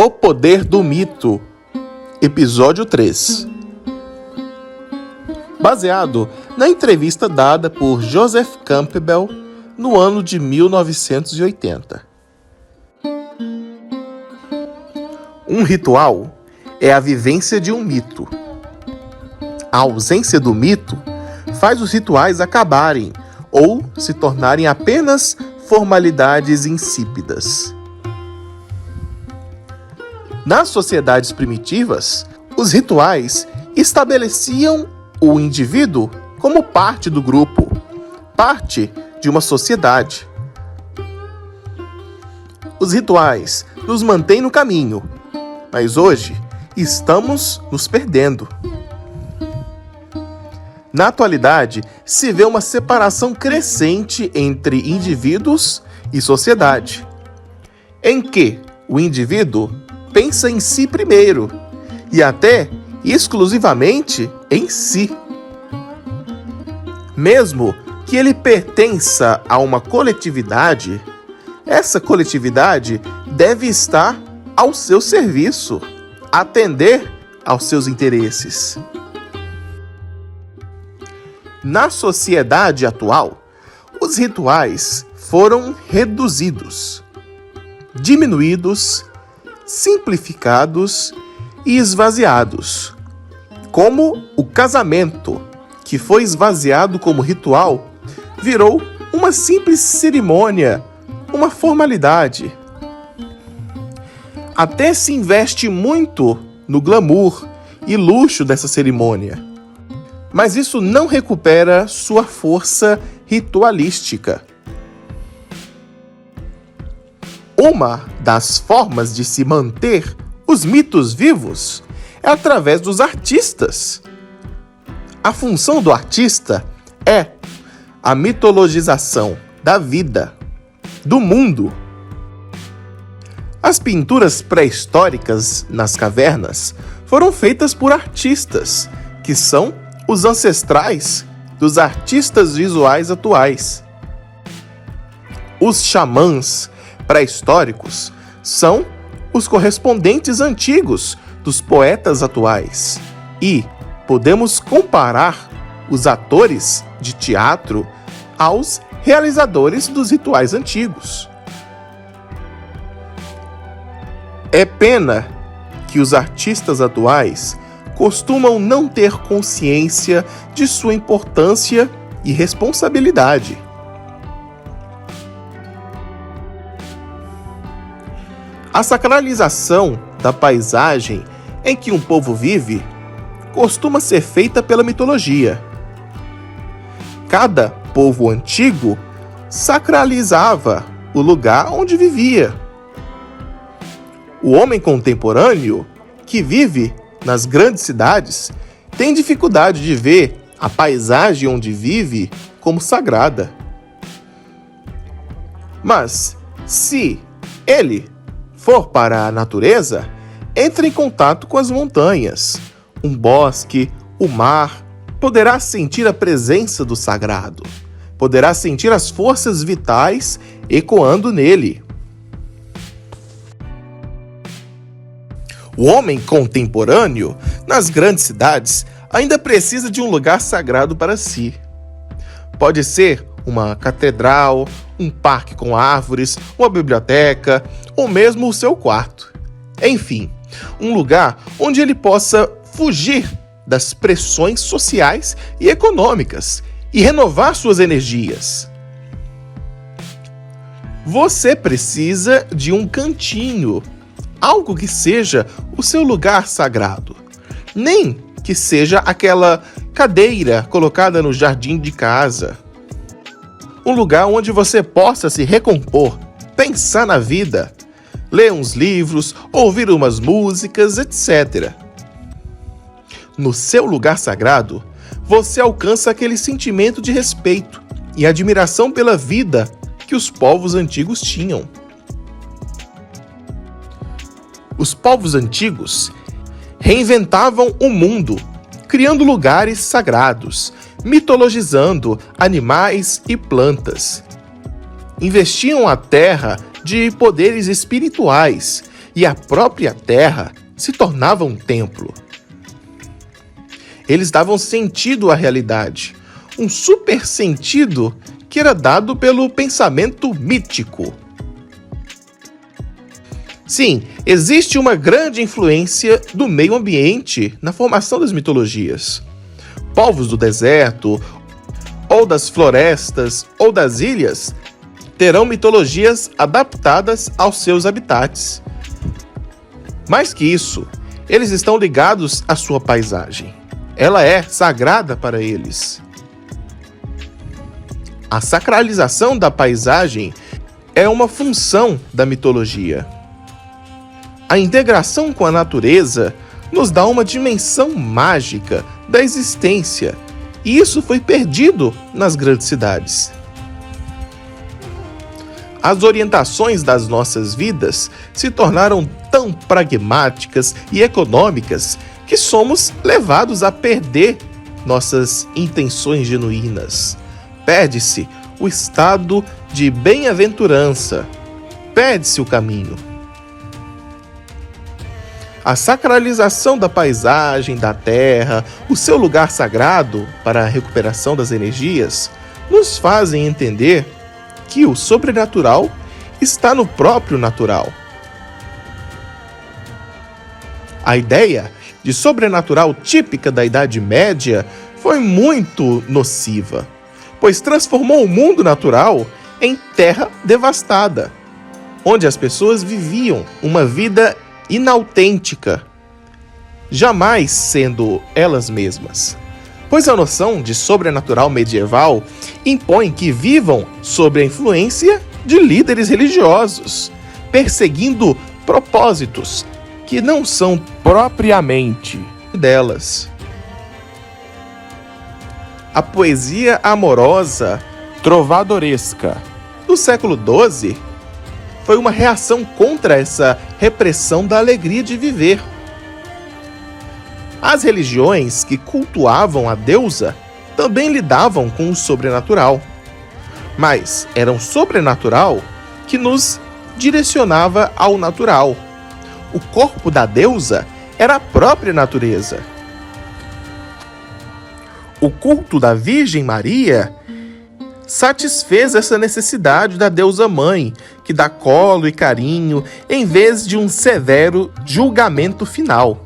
O Poder do Mito, Episódio 3. Baseado na entrevista dada por Joseph Campbell no ano de 1980. Um ritual é a vivência de um mito. A ausência do mito faz os rituais acabarem ou se tornarem apenas formalidades insípidas. Nas sociedades primitivas, os rituais estabeleciam o indivíduo como parte do grupo, parte de uma sociedade. Os rituais nos mantêm no caminho, mas hoje estamos nos perdendo. Na atualidade, se vê uma separação crescente entre indivíduos e sociedade, em que o indivíduo pensa em si primeiro e até exclusivamente em si. Mesmo que ele pertença a uma coletividade, essa coletividade deve estar ao seu serviço, atender aos seus interesses. Na sociedade atual, os rituais foram reduzidos, diminuídos, simplificados e esvaziados, como o casamento, que foi esvaziado como ritual, virou uma simples cerimônia, uma formalidade. Até se investe muito no glamour e luxo dessa cerimônia, mas isso não recupera sua força ritualística. Uma das formas de se manter os mitos vivos é através dos artistas. A função do artista é a mitologização da vida, do mundo. As pinturas pré-históricas nas cavernas foram feitas por artistas, que são os ancestrais dos artistas visuais atuais. Os xamãs pré-históricos são os correspondentes antigos dos poetas atuais e podemos comparar os atores de teatro aos realizadores dos rituais antigos. É pena que os artistas atuais costumam não ter consciência de sua importância e responsabilidade. A sacralização da paisagem em que um povo vive costuma ser feita pela mitologia. Cada povo antigo sacralizava o lugar onde vivia. O homem contemporâneo, que vive nas grandes cidades, tem dificuldade de ver a paisagem onde vive como sagrada. Mas, se ele for para a natureza, entre em contato com as montanhas, um bosque, o mar, poderá sentir a presença do sagrado, poderá sentir as forças vitais ecoando nele. O homem contemporâneo, nas grandes cidades, ainda precisa de um lugar sagrado para si. Pode ser uma catedral, um parque com árvores, uma biblioteca ou mesmo o seu quarto. Enfim, um lugar onde ele possa fugir das pressões sociais e econômicas e renovar suas energias. Você precisa de um cantinho, algo que seja o seu lugar sagrado. Nem que seja aquela cadeira colocada no jardim de casa. Um lugar onde você possa se recompor, pensar na vida, ler uns livros, ouvir umas músicas, etc. No seu lugar sagrado, você alcança aquele sentimento de respeito e admiração pela vida que os povos antigos tinham. Os povos antigos reinventavam o mundo, criando lugares sagrados, mitologizando animais e plantas. Investiam a terra de poderes espirituais e a própria terra se tornava um templo. Eles davam sentido à realidade, um super sentido que era dado pelo pensamento mítico. Sim, existe uma grande influência do meio ambiente na formação das mitologias. Povos do deserto, ou das florestas, ou das ilhas, terão mitologias adaptadas aos seus habitats. Mais que isso, eles estão ligados à sua paisagem. Ela é sagrada para eles. A sacralização da paisagem é uma função da mitologia. A integração com a natureza nos dá uma dimensão mágica da existência, e isso foi perdido nas grandes cidades. As orientações das nossas vidas se tornaram tão pragmáticas e econômicas que somos levados a perder nossas intenções genuínas. Perde-se o estado de bem-aventurança, perde-se o caminho. A sacralização da paisagem, da terra, o seu lugar sagrado para a recuperação das energias, nos fazem entender que o sobrenatural está no próprio natural. A ideia de sobrenatural típica da Idade Média foi muito nociva, pois transformou o mundo natural em terra devastada, onde as pessoas viviam uma vida inautêntica, jamais sendo elas mesmas. Pois a noção de sobrenatural medieval impõe que vivam sob a influência de líderes religiosos, perseguindo propósitos que não são propriamente delas. A poesia amorosa trovadoresca do século XII foi uma reação contra essa repressão da alegria de viver. As religiões que cultuavam a deusa também lidavam com o sobrenatural, mas era um sobrenatural que nos direcionava ao natural. O corpo da deusa era a própria natureza. O culto da Virgem Maria satisfez essa necessidade da deusa mãe, que dá colo e carinho em vez de um severo julgamento final.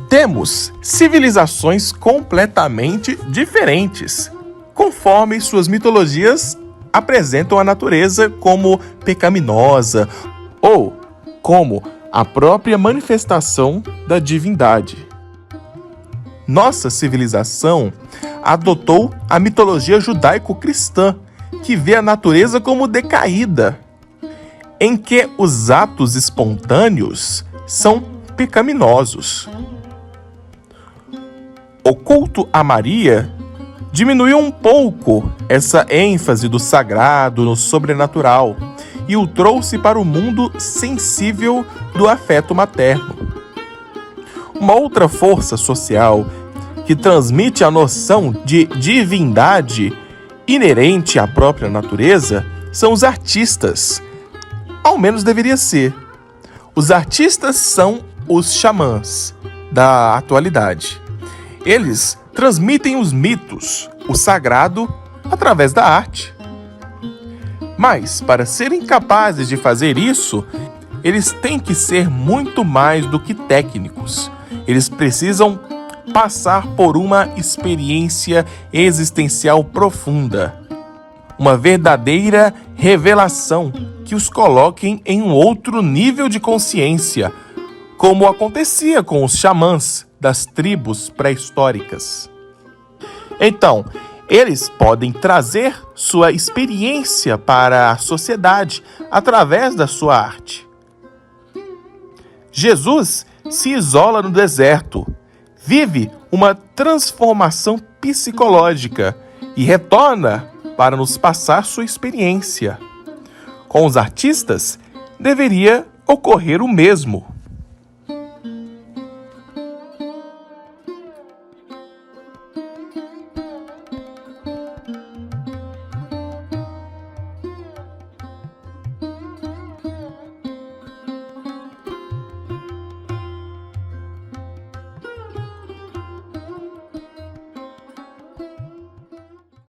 Temos civilizações completamente diferentes, conforme suas mitologias apresentam a natureza como pecaminosa ou como a própria manifestação da divindade. Nossa civilização adotou a mitologia judaico-cristã, que vê a natureza como decaída, em que os atos espontâneos são pecaminosos. O culto a Maria diminuiu um pouco essa ênfase do sagrado no sobrenatural e o trouxe para o mundo sensível do afeto materno. Uma outra força social que transmite a noção de divindade inerente à própria natureza são os artistas. Ao menos deveria ser. Os artistas são os xamãs da atualidade. Eles transmitem os mitos, o sagrado, através da arte. Mas, para serem capazes de fazer isso, eles têm que ser muito mais do que técnicos. Eles precisam passar por uma experiência existencial profunda. Uma verdadeira revelação que os coloquem em um outro nível de consciência, como acontecia com os xamãs das tribos pré-históricas. Então, eles podem trazer sua experiência para a sociedade através da sua arte. Jesus se isola no deserto, vive uma transformação psicológica e retorna para nos passar sua experiência. Com os artistas, deveria ocorrer o mesmo.